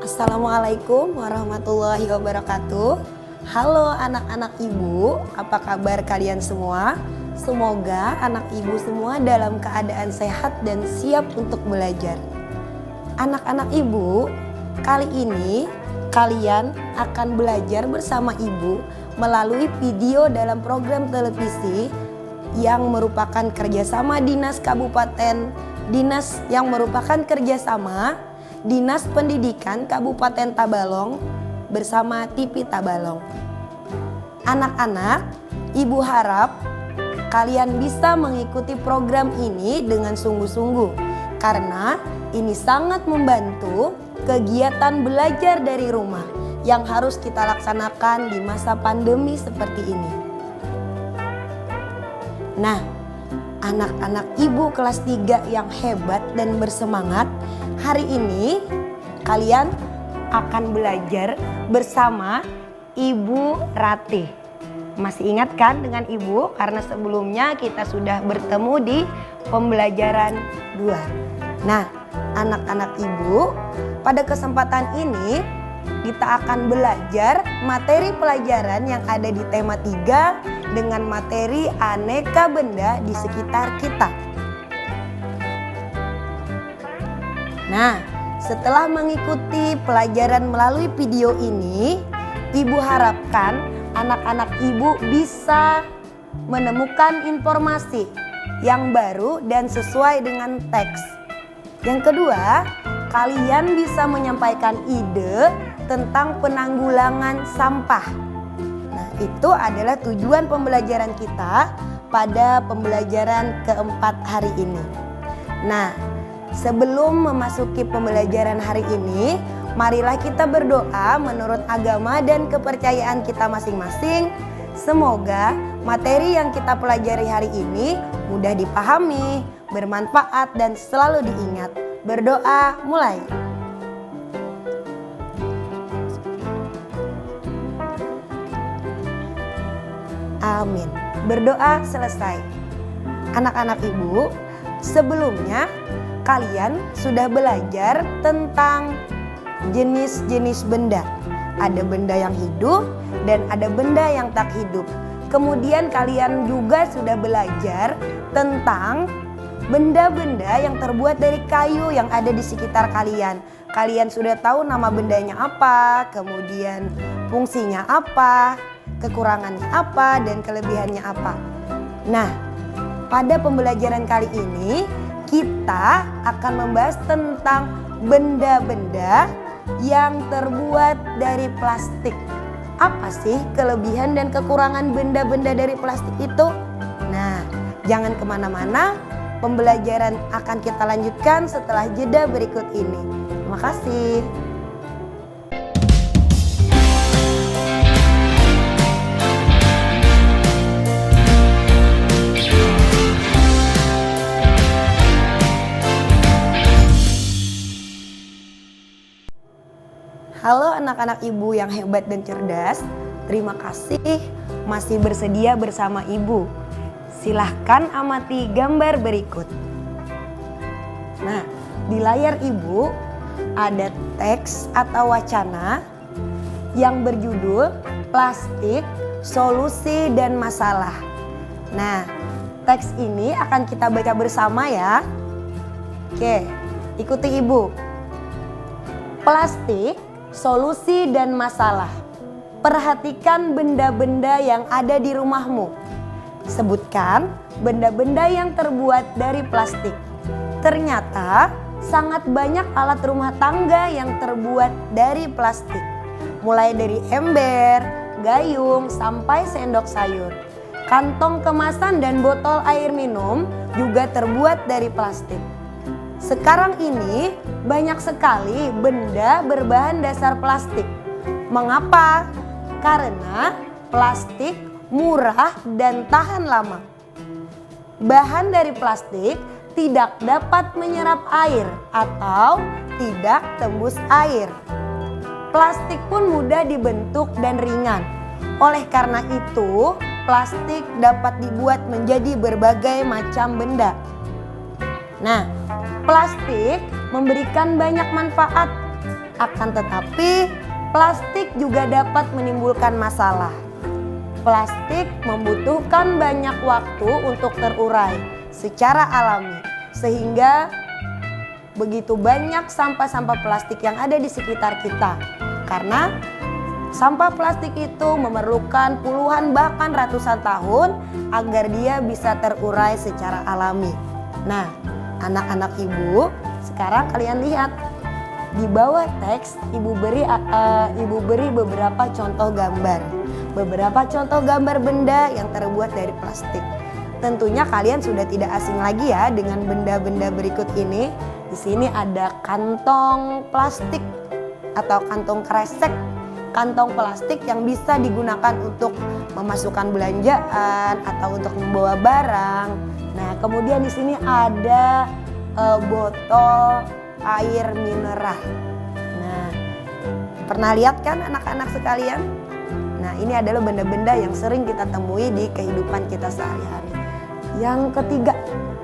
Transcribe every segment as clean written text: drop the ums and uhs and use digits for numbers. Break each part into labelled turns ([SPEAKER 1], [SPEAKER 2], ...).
[SPEAKER 1] Assalamualaikum warahmatullahi wabarakatuh. Halo anak-anak ibu, apa kabar kalian semua? Semoga anak ibu semua dalam keadaan sehat dan siap untuk belajar. Anak-anak ibu, kali ini kalian akan belajar bersama ibu melalui video dalam program televisi yang merupakan kerjasama Dinas Kabupaten, yang merupakan kerjasama Dinas Pendidikan Kabupaten Tabalong bersama TV Tabalong. Anak-anak, ibu harap kalian bisa mengikuti program ini dengan sungguh-sungguh karena ini sangat membantu kegiatan belajar dari rumah yang harus kita laksanakan di masa pandemi seperti ini. Nah, anak-anak ibu kelas 3 yang hebat dan bersemangat, hari ini kalian akan belajar bersama Ibu Ratih. Masih ingat kan dengan ibu? Karena sebelumnya kita sudah bertemu di pembelajaran 2. Nah, anak-anak ibu, pada kesempatan ini kita akan belajar materi pelajaran yang ada di tema 3 dengan materi aneka benda di sekitar kita. Nah, setelah mengikuti pelajaran melalui video ini, ibu harapkan anak-anak ibu bisa menemukan informasi yang baru dan sesuai dengan teks. Yang kedua, kalian bisa menyampaikan ide tentang penanggulangan sampah. Nah, itu adalah tujuan pembelajaran kita pada pembelajaran keempat hari ini. Nah, sebelum memasuki pembelajaran hari ini, marilah kita berdoa menurut agama dan kepercayaan kita masing-masing. Semoga materi yang kita pelajari hari ini mudah dipahami, bermanfaat dan selalu diingat. Berdoa mulai. Amin. Berdoa selesai. Anak-anak ibu, sebelumnya kalian sudah belajar tentang jenis-jenis benda. Ada benda yang hidup dan ada benda yang tak hidup. Kemudian kalian juga sudah belajar tentang benda-benda yang terbuat dari kayu yang ada di sekitar kalian. Kalian sudah tahu nama bendanya apa, kemudian fungsinya apa, kekurangannya apa, dan kelebihannya apa. Nah, pada pembelajaran kali ini kita akan membahas tentang benda-benda yang terbuat dari plastik. Apa sih kelebihan dan kekurangan benda-benda dari plastik itu? Nah, jangan kemana-mana. Pembelajaran akan kita lanjutkan setelah jeda berikut ini. Terima kasih. Halo anak-anak ibu yang hebat dan cerdas, terima kasih masih bersedia bersama ibu. Silahkan amati gambar berikut. Nah, di layar ibu ada teks atau wacana yang berjudul Plastik, Solusi dan Masalah. Nah, teks ini akan kita baca bersama ya. Oke, ikuti ibu. Plastik, solusi dan masalah. Perhatikan benda-benda yang ada di rumahmu. Sebutkan benda-benda yang terbuat dari plastik. Ternyata sangat banyak alat rumah tangga yang terbuat dari plastik. Mulai dari ember, gayung, sampai sendok sayur. Kantong kemasan dan botol air minum juga terbuat dari plastik. Sekarang ini banyak sekali benda berbahan dasar plastik. Mengapa? Karena plastik murah dan tahan lama. Bahan dari plastik tidak dapat menyerap air atau tidak tembus air. Plastik pun mudah dibentuk dan ringan. Oleh karena itu, plastik dapat dibuat menjadi berbagai macam benda. Nah, plastik memberikan banyak manfaat. Akan tetapi, plastik juga dapat menimbulkan masalah. Plastik membutuhkan banyak waktu untuk terurai secara alami, sehingga begitu banyak sampah-sampah plastik yang ada di sekitar kita. Karena sampah plastik itu memerlukan puluhan bahkan ratusan tahun agar dia bisa terurai secara alami. Nah, anak-anak ibu, sekarang kalian lihat di bawah teks ibu beri beberapa contoh gambar. Beberapa contoh gambar benda yang terbuat dari plastik. Tentunya kalian sudah tidak asing lagi ya dengan benda-benda berikut ini. Di sini ada kantong plastik atau kantong kresek. Kantong plastik yang bisa digunakan untuk memasukkan belanjaan atau untuk membawa barang. Nah, kemudian di sini ada botol air mineral. Nah, pernah lihat kan anak-anak sekalian? Nah, ini adalah benda-benda yang sering kita temui di kehidupan kita sehari-hari. Yang ketiga,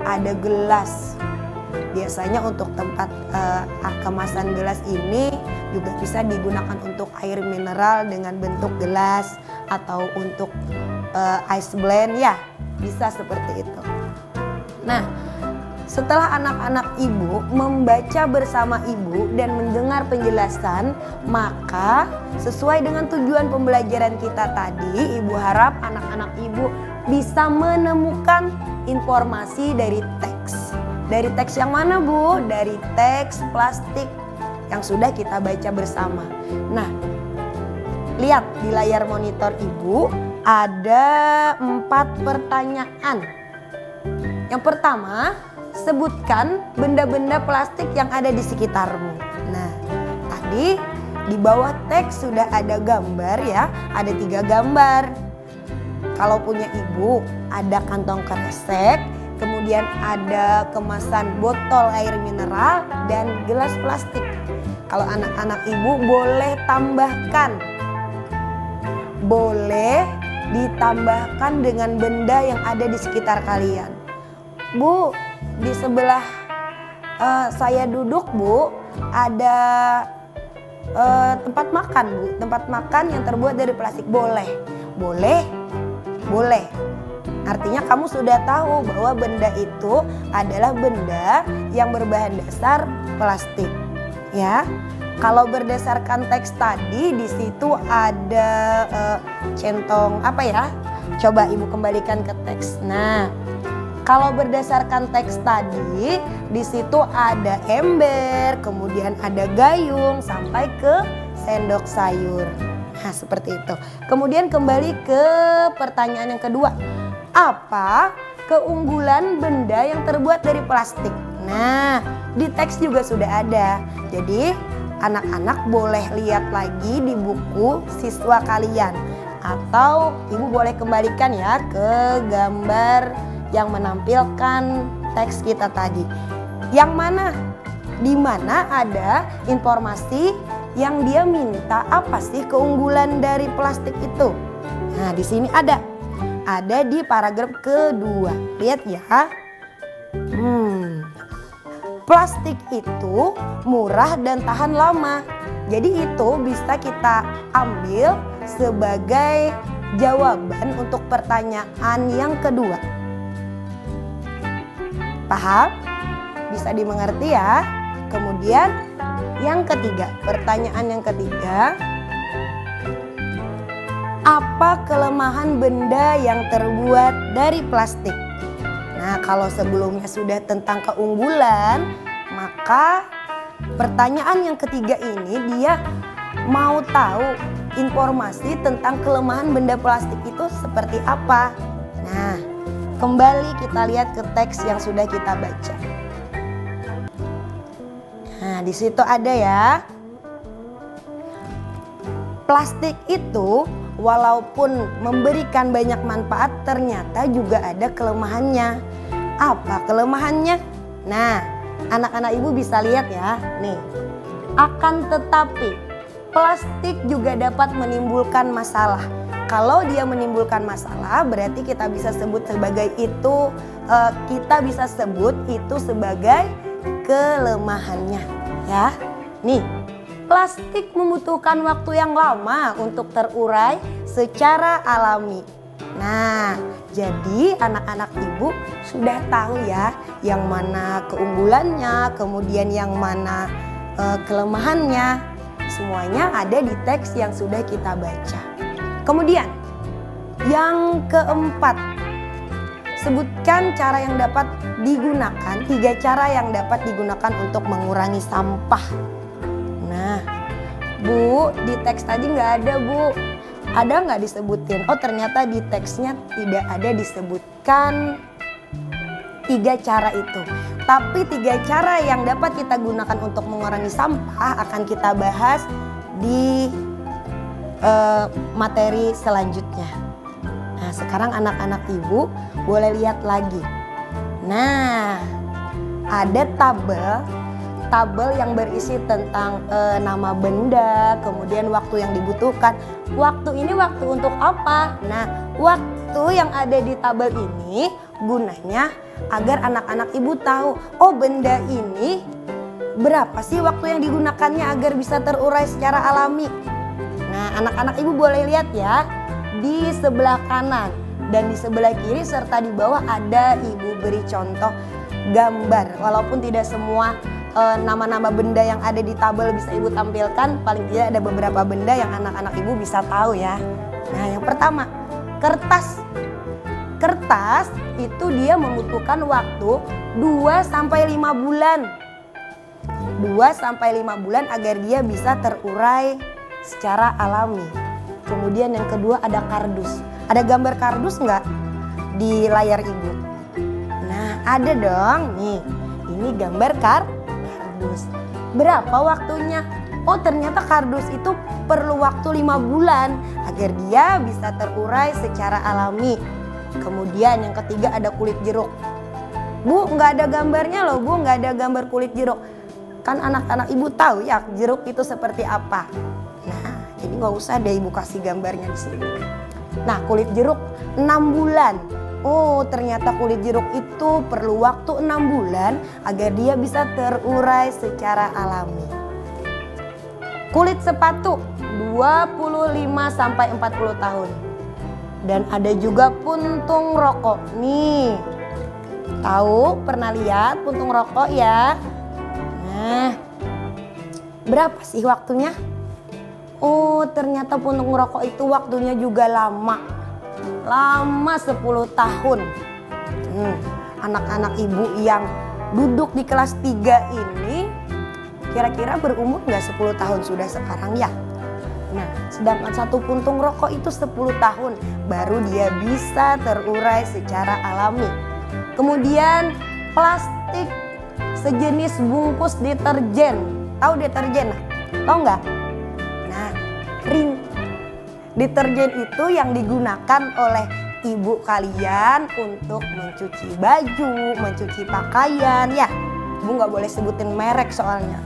[SPEAKER 1] ada gelas. Biasanya untuk tempat kemasan gelas ini juga bisa digunakan untuk air mineral dengan bentuk gelas atau untuk ice blend, ya bisa seperti itu. Nah, setelah anak-anak ibu membaca bersama ibu dan mendengar penjelasan, maka sesuai dengan tujuan pembelajaran kita tadi, ibu harap anak-anak ibu bisa menemukan informasi dari teks. Dari teks yang mana, Bu? Dari teks plastik yang sudah kita baca bersama. Nah, lihat di layar monitor ibu ada 4 pertanyaan. Yang pertama, sebutkan benda-benda plastik yang ada di sekitarmu. Nah, tadi di bawah teks sudah ada gambar ya, ada 3 gambar. Kalau punya ibu ada kantong kresek, kemudian ada kemasan botol air mineral dan gelas plastik. Kalau anak-anak ibu boleh tambahkan, boleh ditambahkan dengan benda yang ada di sekitar kalian. Bu, di sebelah saya duduk, Bu, ada tempat makan, Bu. Tempat makan yang terbuat dari plastik. Boleh? Boleh? Boleh. Artinya kamu sudah tahu bahwa benda itu adalah benda yang berbahan dasar plastik. Ya. Kalau berdasarkan teks tadi, di situ ada centong apa ya? Coba ibu kembalikan ke teks. Nah, kalau berdasarkan teks tadi, di situ ada ember, kemudian ada gayung, sampai ke sendok sayur. Nah, seperti itu. Kemudian kembali ke pertanyaan yang kedua. Apa keunggulan benda yang terbuat dari plastik? Nah, di teks juga sudah ada. Jadi, anak-anak boleh lihat lagi di buku siswa kalian. Atau ibu boleh kembalikan ya ke gambar yang menampilkan teks kita tadi. Yang mana? Di mana ada informasi yang dia minta apa sih keunggulan dari plastik itu. Nah, di sini ada di paragraf kedua. Lihat ya. Plastik itu murah dan tahan lama. Jadi itu bisa kita ambil sebagai jawaban untuk pertanyaan yang kedua. Paham? Bisa dimengerti ya. Kemudian yang ketiga, pertanyaan yang ketiga. Apa kelemahan benda yang terbuat dari plastik? Nah, kalau sebelumnya sudah tentang keunggulan, maka pertanyaan yang ketiga ini dia mau tahu informasi tentang kelemahan benda plastik itu seperti apa. Nah, kembali kita lihat ke teks yang sudah kita baca. Nah, di situ ada ya. Plastik itu walaupun memberikan banyak manfaat, ternyata juga ada kelemahannya. Apa kelemahannya? Nah, anak-anak ibu bisa lihat ya. Nih, akan tetapi plastik juga dapat menimbulkan masalah. Kalau dia menimbulkan masalah, berarti kita bisa sebut sebagai itu, sebagai kelemahannya, ya. Nih, Plastik membutuhkan waktu yang lama untuk terurai secara alami. Nah, jadi anak-anak ibu sudah tahu ya yang mana keunggulannya, kemudian yang mana kelemahannya. Semuanya ada di teks yang sudah kita baca. Kemudian yang keempat, sebutkan cara yang dapat digunakan, 3 cara yang dapat digunakan untuk mengurangi sampah. Nah, Bu, di teks tadi nggak ada, Bu. Ada nggak disebutin? Oh, ternyata di teksnya tidak ada disebutkan 3 cara itu. Tapi 3 cara yang dapat kita gunakan untuk mengurangi sampah akan kita bahas di materi selanjutnya. Nah, sekarang anak-anak ibu boleh lihat lagi. Nah, ada tabel yang berisi tentang nama benda, kemudian waktu yang dibutuhkan. Waktu ini waktu untuk apa? Nah, waktu yang ada di tabel ini gunanya agar anak-anak ibu tahu, oh benda ini berapa sih waktu yang digunakannya agar bisa terurai secara alami. Nah, anak-anak ibu boleh lihat ya, di sebelah kanan dan di sebelah kiri serta di bawah ada ibu beri contoh gambar. Walaupun tidak semua nama-nama benda yang ada di tabel bisa ibu tampilkan, paling tidak ada beberapa benda yang anak-anak ibu bisa tahu ya. Nah, yang pertama, kertas. Kertas itu dia membutuhkan waktu 2-5 bulan. 2-5 bulan agar dia bisa terurai secara alami. Kemudian yang kedua ada kardus. Ada gambar kardus nggak di layar ibu? Nah, ada dong nih. Ini gambar kardus. Berapa waktunya? Oh, ternyata kardus itu perlu waktu 5 bulan agar dia bisa terurai secara alami. Kemudian yang ketiga ada kulit jeruk. Bu, nggak ada gambarnya loh, Bu, nggak ada gambar kulit jeruk. Kan anak-anak ibu tahu ya jeruk itu seperti apa. Nah, jadi nggak usah deh ibu kasih gambarnya di sini. Nah, kulit jeruk 6 bulan. Oh, ternyata kulit jeruk itu perlu waktu 6 bulan agar dia bisa terurai secara alami. Kulit sepatu 25-40 tahun. Dan ada juga puntung rokok. Nih, tahu pernah lihat puntung rokok ya? Nah, berapa sih waktunya? Oh, ternyata puntung rokok itu waktunya juga lama 10 tahun. Anak-anak ibu yang duduk di kelas 3 ini kira-kira berumur nggak 10 tahun sudah sekarang ya? Nah, sedangkan satu puntung rokok itu 10 tahun baru dia bisa terurai secara alami. Kemudian plastik sejenis bungkus deterjen. Tahu deterjen? Tahu nggak? Nah, deterjen itu yang digunakan oleh ibu kalian untuk mencuci baju, mencuci pakaian ya. Ibu nggak boleh sebutin merek soalnya.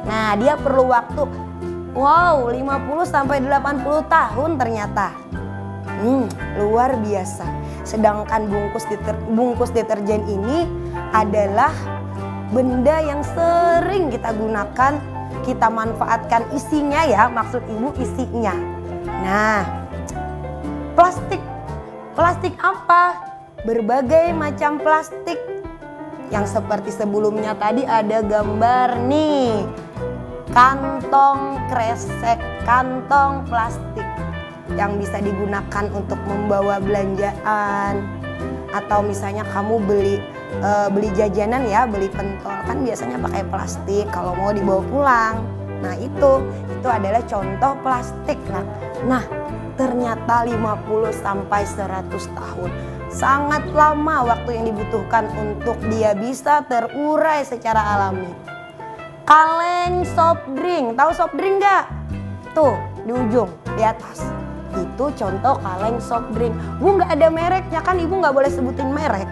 [SPEAKER 1] Nah, dia perlu waktu 50-80 tahun ternyata. Luar biasa. Sedangkan bungkus deterjen ini adalah benda yang sering kita gunakan, kita manfaatkan isinya ya, maksud ibu isinya. Nah, plastik apa? Berbagai macam plastik. Yang seperti sebelumnya tadi ada gambar nih. Kantong kresek, kantong plastik yang bisa digunakan untuk membawa belanjaan. Atau misalnya kamu beli jajanan ya, beli pentol kan biasanya pakai plastik kalau mau dibawa pulang. Nah, itu adalah contoh plastik. Nah, ternyata 50-100 tahun. Sangat lama waktu yang dibutuhkan untuk dia bisa terurai secara alami. Kaleng soft drink, tahu soft drink nggak? Tuh, di ujung, di atas. Itu contoh kaleng soft drink. Bu, nggak ada mereknya kan, ibu nggak boleh sebutin merek.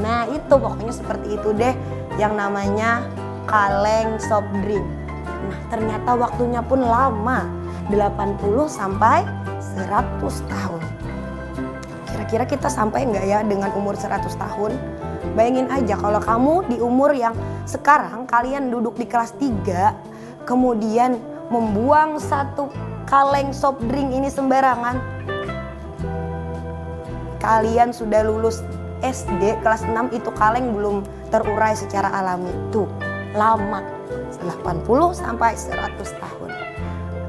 [SPEAKER 1] Nah, itu pokoknya seperti itu deh yang namanya kaleng soft drink. Nah, ternyata waktunya pun lama, 80-100 tahun. Kira-kira kita sampai nggak ya dengan umur 100 tahun? Bayangin aja kalau kamu di umur yang sekarang kalian duduk di kelas 3, kemudian membuang satu kaleng soft drink ini sembarangan. Kalian sudah lulus SD kelas 6, itu kaleng belum terurai secara alami. Tuh, lama, 80 sampai 100 tahun.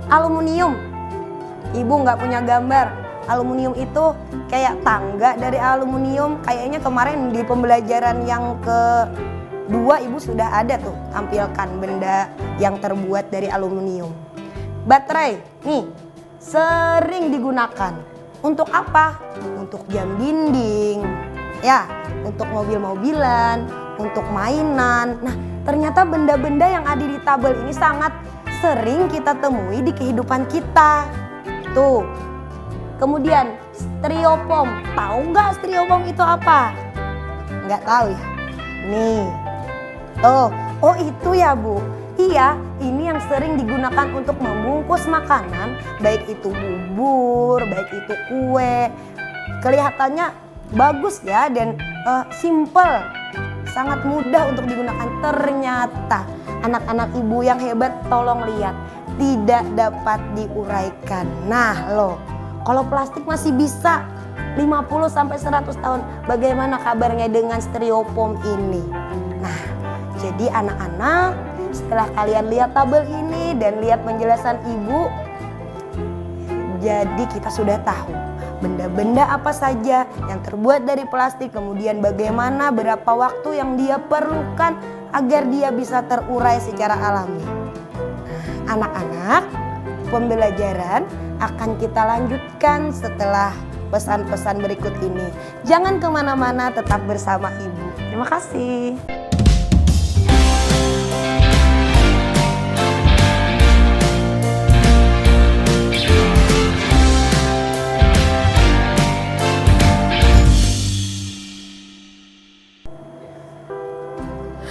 [SPEAKER 1] Aluminium, ibu nggak punya gambar. Aluminium itu kayak tangga dari aluminium. Kayaknya kemarin di pembelajaran yang kedua ibu sudah ada tuh tampilkan benda yang terbuat dari aluminium. Baterai, nih sering digunakan. Untuk apa? Untuk jam dinding, ya, untuk mobil-mobilan, untuk mainan. Nah, ternyata benda-benda yang ada di tabel ini sangat sering kita temui di kehidupan kita. Tuh. Kemudian styrofoam, tahu nggak styrofoam itu apa? Nggak tahu ya? Nih, tuh, oh itu ya Bu. Iya, ini yang sering digunakan untuk membungkus makanan, baik itu bubur, baik itu kue. Kelihatannya bagus ya dan simple, sangat mudah untuk digunakan. Ternyata anak-anak ibu yang hebat, tolong lihat, tidak dapat diuraikan. Nah loh, kalau plastik masih bisa 50 sampai 100 tahun, bagaimana kabarnya dengan styrofoam ini? Nah, jadi anak-anak, setelah kalian lihat tabel ini dan lihat penjelasan ibu, jadi kita sudah tahu benda-benda apa saja yang terbuat dari plastik, kemudian bagaimana berapa waktu yang dia perlukan agar dia bisa terurai secara alami. Anak-anak, pembelajaran akan kita lanjutkan setelah pesan-pesan berikut ini. Jangan kemana-mana, tetap bersama ibu. Terima kasih.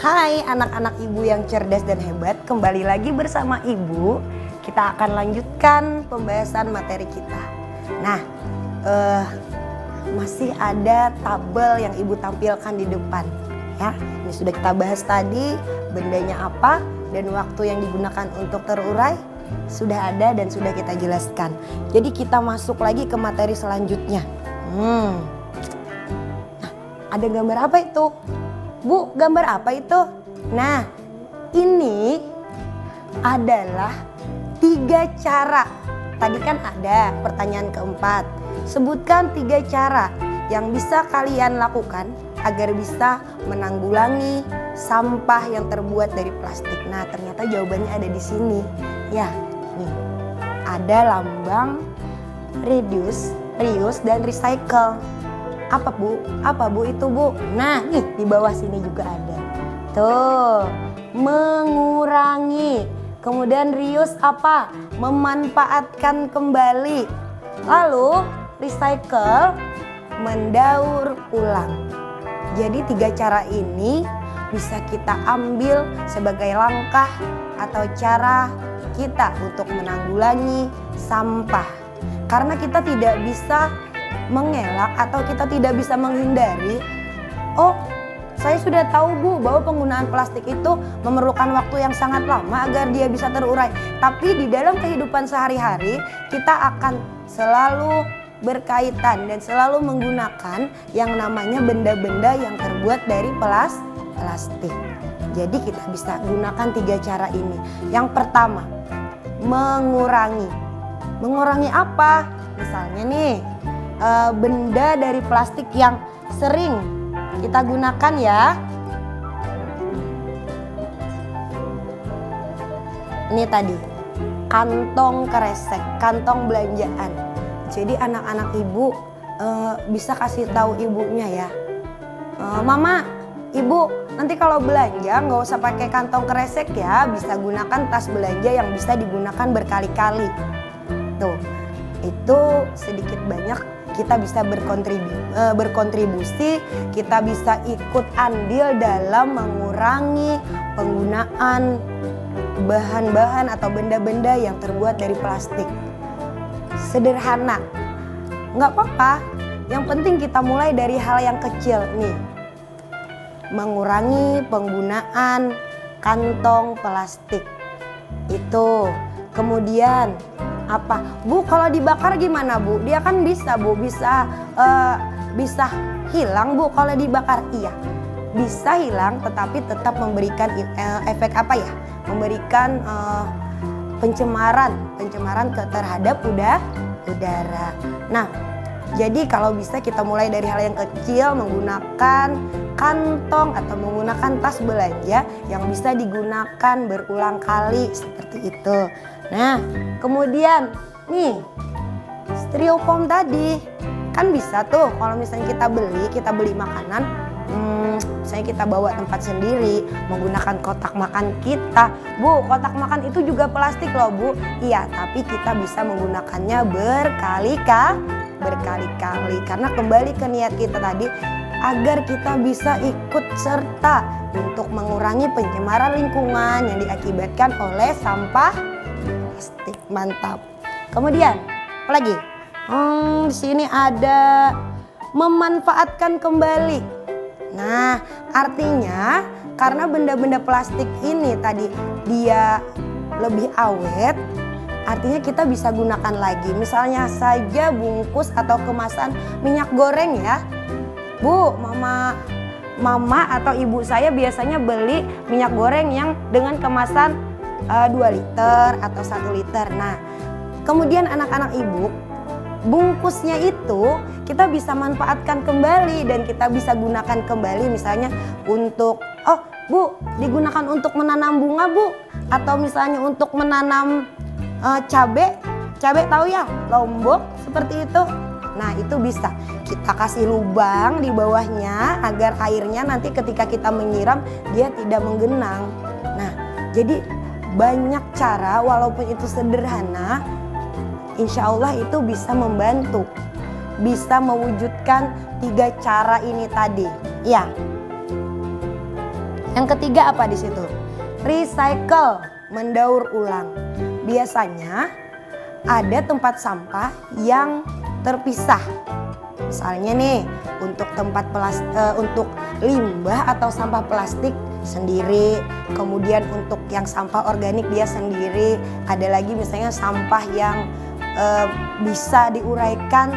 [SPEAKER 1] Hai anak-anak ibu yang cerdas dan hebat, kembali lagi bersama ibu. Kita akan lanjutkan pembahasan materi kita. Nah, masih ada tabel yang ibu tampilkan di depan. Ya, ini sudah kita bahas tadi, bendanya apa dan waktu yang digunakan untuk terurai sudah ada dan sudah kita jelaskan. Jadi kita masuk lagi ke materi selanjutnya. Nah, ada gambar apa itu? Bu, gambar apa itu? Nah, ini adalah 3 cara. Tadi kan ada pertanyaan keempat. Sebutkan 3 cara yang bisa kalian lakukan agar bisa menanggulangi sampah yang terbuat dari plastik. Nah, ternyata jawabannya ada di sini. Ya, nih. Ada lambang reduce, reuse, dan recycle. Apa Bu? Apa Bu itu Bu? Nah, nih di bawah sini juga ada. Tuh, mengurangi. Kemudian reuse apa? Memanfaatkan kembali. Lalu recycle, mendaur ulang. Jadi 3 cara ini bisa kita ambil sebagai langkah atau cara kita untuk menanggulangi sampah. Karena kita tidak bisa mengelak atau kita tidak bisa menghindari. Oh, saya sudah tahu Bu bahwa penggunaan plastik itu memerlukan waktu yang sangat lama agar dia bisa terurai. Tapi di dalam kehidupan sehari-hari kita akan selalu berkaitan dan selalu menggunakan yang namanya benda-benda yang terbuat dari plastik. Jadi kita bisa gunakan 3 cara ini. Yang pertama, mengurangi. Mengurangi apa? Misalnya nih, benda dari plastik yang sering kita gunakan ya. Ini tadi, kantong kresek, kantong belanjaan. Jadi anak-anak ibu bisa kasih tahu ibunya ya. Mama, ibu nanti kalau belanja nggak usah pakai kantong kresek ya, bisa gunakan tas belanja yang bisa digunakan berkali-kali. Tuh, itu sedikit banyak kita bisa berkontribusi, kita bisa ikut andil dalam mengurangi penggunaan bahan-bahan atau benda-benda yang terbuat dari plastik. Sederhana, nggak apa-apa, yang penting kita mulai dari hal yang kecil nih. Mengurangi penggunaan kantong plastik. Itu. Kemudian apa? Bu, kalau dibakar gimana, Bu? Dia kan bisa, Bu, bisa hilang, Bu, kalau dibakar. Iya, bisa hilang, tetapi tetap memberikan efek apa ya? Memberikan pencemaran terhadap udara. Nah, jadi kalau bisa kita mulai dari hal yang kecil, menggunakan kantong atau menggunakan tas belanja yang bisa digunakan berulang kali seperti itu. Nah, kemudian nih styrofoam tadi kan bisa tuh kalau misalnya kita beli makanan, misalnya kita bawa tempat sendiri menggunakan kotak makan kita. Bu, kotak makan itu juga plastik loh, Bu. Iya, tapi kita bisa menggunakannya berkali-kali karena kembali ke niat kita tadi agar kita bisa ikut serta untuk mengurangi pencemaran lingkungan yang diakibatkan oleh sampah plastik. Mantap. Kemudian apa lagi? Di sini ada memanfaatkan kembali. Nah, artinya karena benda-benda plastik ini tadi dia lebih awet, artinya kita bisa gunakan lagi. Misalnya saja bungkus atau kemasan minyak goreng ya. Bu, mama atau ibu saya biasanya beli minyak goreng yang dengan kemasan 2 liter atau 1 liter. Nah, kemudian anak-anak ibu, bungkusnya itu kita bisa manfaatkan kembali dan kita bisa gunakan kembali, misalnya untuk Bu, digunakan untuk menanam bunga, Bu, atau misalnya untuk menanam cabai tahu ya, lombok seperti itu. Nah, itu bisa kita kasih lubang di bawahnya agar airnya nanti ketika kita menyiram dia tidak menggenang. Nah, jadi banyak cara, walaupun itu sederhana, insya Allah itu bisa membantu, bisa mewujudkan 3 cara ini tadi. Ya. Yang ketiga apa di situ? Recycle, mendaur ulang. Biasanya ada tempat sampah yang terpisah. Misalnya nih, untuk untuk limbah atau sampah plastik sendiri, kemudian untuk yang sampah organik dia sendiri, ada lagi misalnya sampah yang bisa diuraikan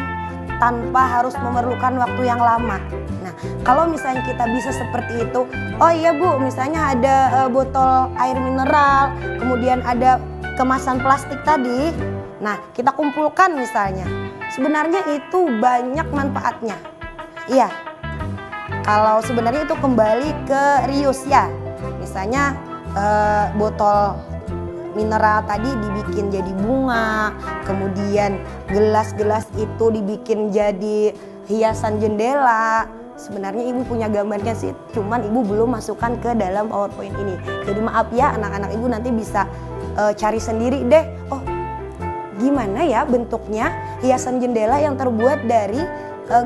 [SPEAKER 1] tanpa harus memerlukan waktu yang lama. Nah, kalau misalnya kita bisa seperti itu, oh iya Bu, misalnya ada botol air mineral, kemudian ada kemasan plastik tadi, nah kita kumpulkan misalnya, sebenarnya itu banyak manfaatnya. Iya, kalau sebenarnya itu kembali ke reuse ya, misalnya botol mineral tadi dibikin jadi bunga, kemudian gelas-gelas itu dibikin jadi hiasan jendela. Sebenarnya ibu punya gambarnya sih, cuman ibu belum masukkan ke dalam PowerPoint ini. Jadi maaf ya, anak-anak ibu nanti bisa cari sendiri deh. Oh, gimana ya bentuknya hiasan jendela yang terbuat dari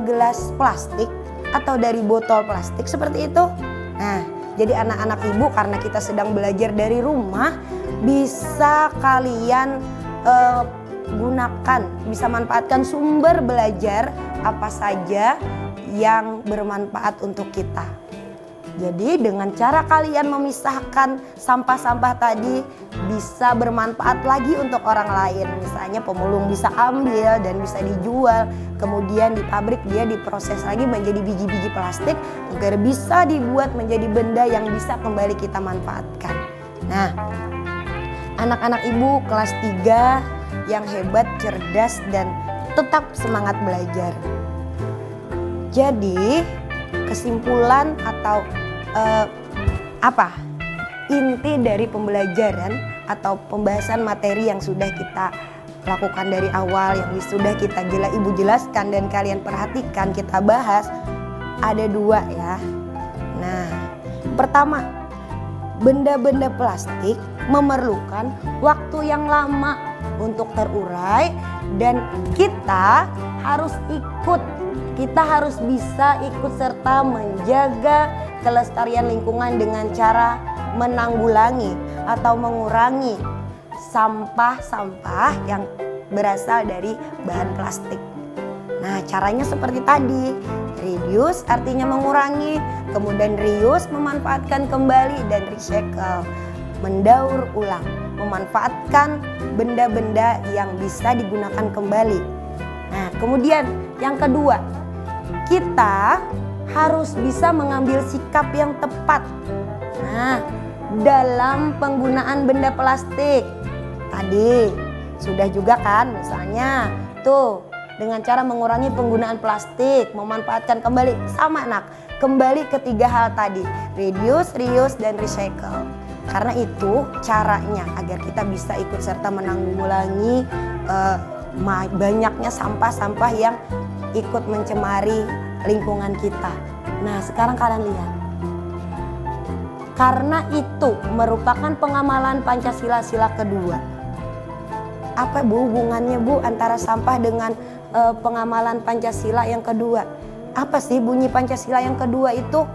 [SPEAKER 1] gelas plastik atau dari botol plastik seperti itu. Nah, jadi anak-anak ibu, karena kita sedang belajar dari rumah, bisa kalian gunakan, bisa manfaatkan sumber belajar apa saja yang bermanfaat untuk kita. Jadi dengan cara kalian memisahkan sampah-sampah tadi bisa bermanfaat lagi untuk orang lain. Misalnya pemulung bisa ambil dan bisa dijual. Kemudian di pabrik dia diproses lagi menjadi biji-biji plastik agar bisa dibuat menjadi benda yang bisa kembali kita manfaatkan. Nah, anak-anak ibu kelas 3 yang hebat, cerdas, dan tetap semangat belajar. Jadi kesimpulan atau inti dari pembelajaran atau pembahasan materi yang sudah kita lakukan dari awal, yang sudah ibu jelaskan dan kalian perhatikan, kita bahas, ada 2 ya. Nah, pertama, benda-benda plastik memerlukan waktu yang lama untuk terurai dan kita harus bisa ikut serta menjaga kelestarian lingkungan dengan cara menanggulangi atau mengurangi sampah-sampah yang berasal dari bahan plastik. Nah, caranya seperti tadi. Reduce artinya mengurangi, kemudian reuse memanfaatkan kembali, dan recycle mendaur ulang memanfaatkan benda-benda yang bisa digunakan kembali. Nah, kemudian yang kedua, kita harus bisa mengambil sikap yang tepat. Nah, dalam penggunaan benda plastik tadi sudah juga kan, misalnya tuh dengan cara mengurangi penggunaan plastik, memanfaatkan kembali, sama nak, kembali ketiga hal tadi, reduce, reuse, dan recycle. Karena itu caranya agar kita bisa ikut serta menanggulangi banyaknya sampah-sampah yang ikut mencemari lingkungan kita. Nah, sekarang kalian lihat, karena itu merupakan pengamalan Pancasila sila kedua. Apa Bu hubungannya Bu antara sampah dengan pengamalan Pancasila yang kedua? Apa sih bunyi Pancasila yang kedua itu?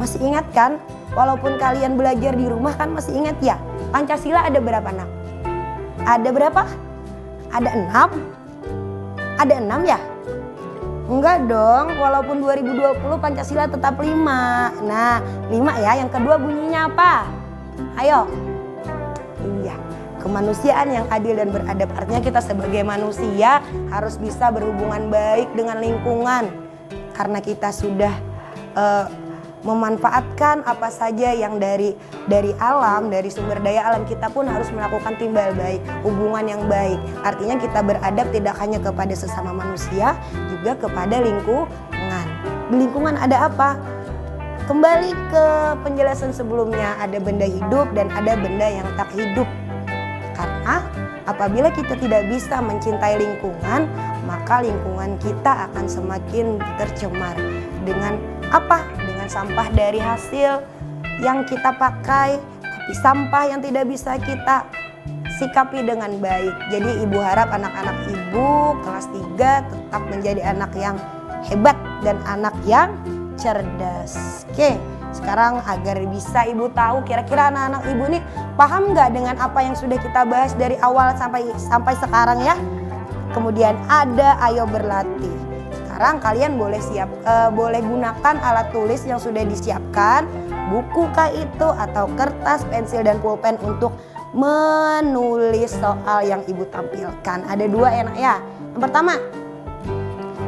[SPEAKER 1] Masih ingat kan? Walaupun kalian belajar di rumah kan masih ingat ya? Pancasila ada berapa nak? Ada berapa? Ada 6? Ada 6 ya? Enggak dong, walaupun 2020 Pancasila tetap 5. Nah, 5 ya, yang kedua bunyinya apa? Ayo. Iya, kemanusiaan yang adil dan beradab. Artinya kita sebagai manusia harus bisa berhubungan baik dengan lingkungan. Karena kita sudah memanfaatkan apa saja yang dari alam, dari sumber daya alam, kita pun harus melakukan timbal baik, hubungan yang baik. Artinya kita beradab tidak hanya kepada sesama manusia, juga kepada lingkungan. Di lingkungan ada apa? Kembali ke penjelasan sebelumnya, ada benda hidup dan ada benda yang tak hidup. Karena apabila kita tidak bisa mencintai lingkungan, maka lingkungan kita akan semakin tercemar. Dengan apa? Dengan sampah dari hasil yang kita pakai, tapi sampah yang tidak bisa kita sikapi dengan baik. Jadi ibu harap anak-anak ibu kelas 3 tetap menjadi anak yang hebat dan anak yang cerdas. Oke, sekarang agar bisa ibu tahu kira-kira anak-anak ibu nih paham nggak dengan apa yang sudah kita bahas dari awal sampai sekarang ya. Kemudian ada ayo berlatih. Sekarang kalian boleh gunakan alat tulis yang sudah disiapkan, buku kah itu atau kertas, pensil dan pulpen untuk menulis soal yang ibu tampilkan. Ada 2 enak ya. Yang pertama,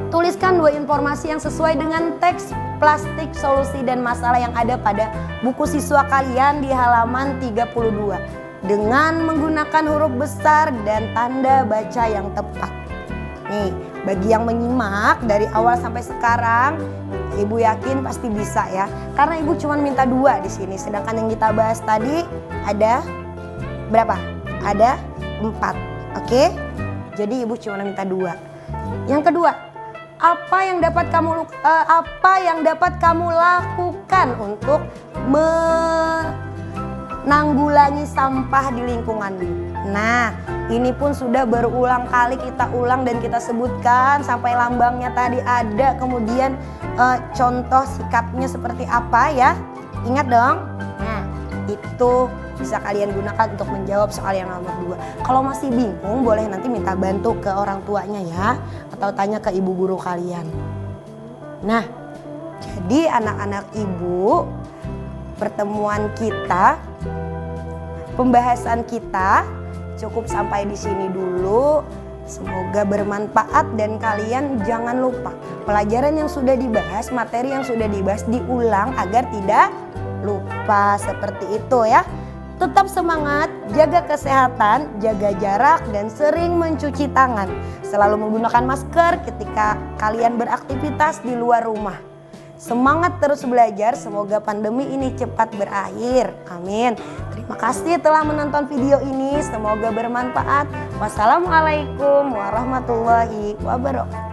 [SPEAKER 1] tuliskan 2 informasi yang sesuai dengan teks plastik, solusi dan masalah yang ada pada buku siswa kalian di halaman 32 dengan menggunakan huruf besar dan tanda baca yang tepat. Nih, bagi yang menyimak dari awal sampai sekarang, ibu yakin pasti bisa ya. Karena ibu cuma minta 2 di sini, sedangkan yang kita bahas tadi ada berapa? Ada 4. Oke? Jadi ibu cuma minta 2. Yang kedua, apa yang dapat kamu lakukan untuk menanggulangi sampah di lingkunganmu? Nah, ini pun sudah berulang kali kita ulang dan kita sebutkan sampai lambangnya tadi ada, kemudian contoh sikapnya seperti apa ya. Ingat dong. Nah, itu bisa kalian gunakan untuk menjawab soal yang nomor 2. Kalau masih bingung boleh nanti minta bantu ke orang tuanya ya, atau tanya ke ibu guru kalian. Nah, jadi anak-anak ibu, pertemuan kita, pembahasan kita cukup sampai di sini dulu. Semoga bermanfaat dan kalian jangan lupa pelajaran yang sudah dibahas, materi yang sudah dibahas diulang agar tidak lupa, seperti itu ya. Tetap semangat, jaga kesehatan, jaga jarak dan sering mencuci tangan. Selalu menggunakan masker ketika kalian beraktivitas di luar rumah. Semangat terus belajar, semoga pandemi ini cepat berakhir. Amin. Terima kasih telah menonton video ini, semoga bermanfaat. Wassalamualaikum warahmatullahi wabarakatuh.